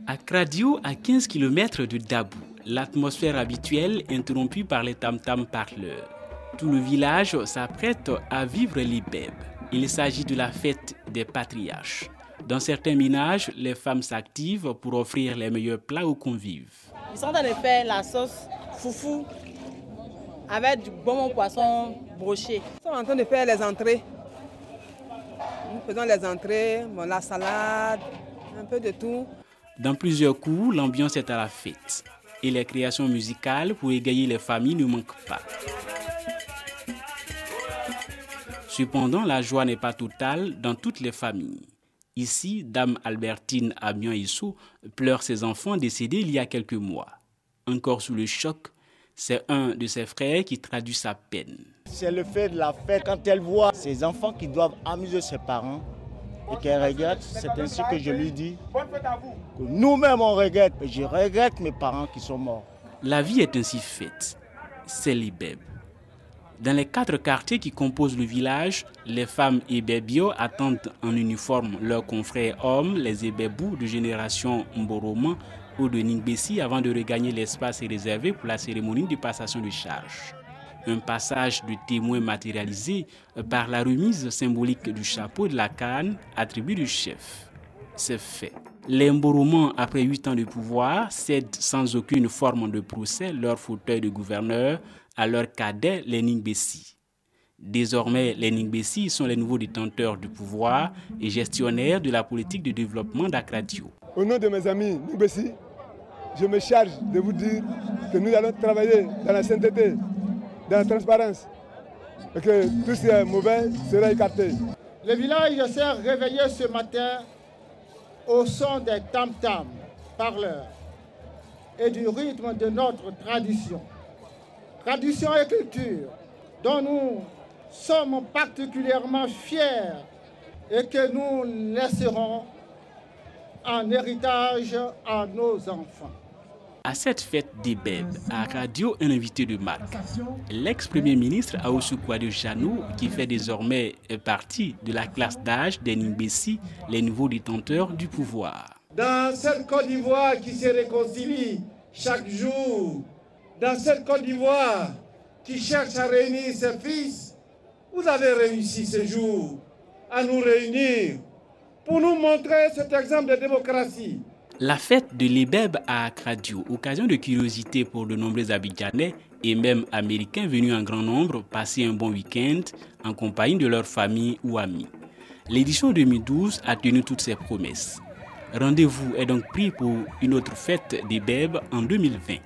À Kradio, à 15 km de Dabou, l'atmosphère habituelle interrompue par les tam-tams parleurs. Tout le village s'apprête à vivre l'Ibeb. Il s'agit de la fête des patriarches. Dans certains ménages, les femmes s'activent pour offrir les meilleurs plats aux convives. Ils sont en train de faire la sauce foufou avec du bon poisson broché. Ils sont en train de faire les entrées. Nous faisons les entrées, la salade, un peu de tout. Dans plusieurs coups, l'ambiance est à la fête. Et les créations musicales pour égayer les familles ne manquent pas. Cependant, la joie n'est pas totale dans toutes les familles. Ici, Dame Albertine Abian-Issou pleure ses enfants décédés il y a quelques mois. Encore sous le choc, c'est un de ses frères qui traduit sa peine. C'est le fait de la fête. Quand elle voit ses enfants qui doivent amuser ses parents et qu'elle regrette, c'est ainsi que je lui dis que nous-mêmes on regrette. Je regrette mes parents qui sont morts. La vie est ainsi faite. C'est l'Ibeb. Dans les 4 quartiers qui composent le village, les femmes Ibebio attendent en uniforme leurs confrères hommes, les Ibebou de génération Mboroman ou de Ningbesi avant de regagner l'espace réservé pour la cérémonie de passation de charge. Un passage de témoin matérialisé par la remise symbolique du chapeau de la canne attribué du chef. C'est fait. Les Mboroman, après 8 ans de pouvoir, cèdent sans aucune forme de procès leur fauteuil de gouverneur à leurs cadets, les Ningbesi. Désormais, les Ningbesi sont les nouveaux détenteurs du pouvoir et gestionnaires de la politique de développement d'Akradio. Au nom de mes amis Ningbesi, je me charge de vous dire que nous allons travailler dans la sainteté, dans la transparence, et que tout ce qui est mauvais sera écarté. Le village s'est réveillé ce matin au son des tam-tams parleurs et du rythme de notre tradition. Tradition et culture dont nous sommes particulièrement fiers et que nous laisserons en héritage à nos enfants. À cette fête d'Ibeb, à Radio, un invité de marque, l'ex-premier ministre Ahoussou Kouadio Janou, qui fait désormais partie de la classe d'âge des Ningbesi, les nouveaux détenteurs du pouvoir. Dans cette Côte d'Ivoire qui se réconcilie chaque jour, dans cette Côte d'Ivoire qui cherche à réunir ses fils, vous avez réussi ce jour à nous réunir pour nous montrer cet exemple de démocratie. La fête de l'Ibeb à Kradio, occasion de curiosité pour de nombreux Abidjanais et même Américains venus en grand nombre passer un bon week-end en compagnie de leurs familles ou amis. L'édition 2012 a tenu toutes ses promesses. Rendez-vous est donc pris pour une autre fête d'Ibeb en 2020.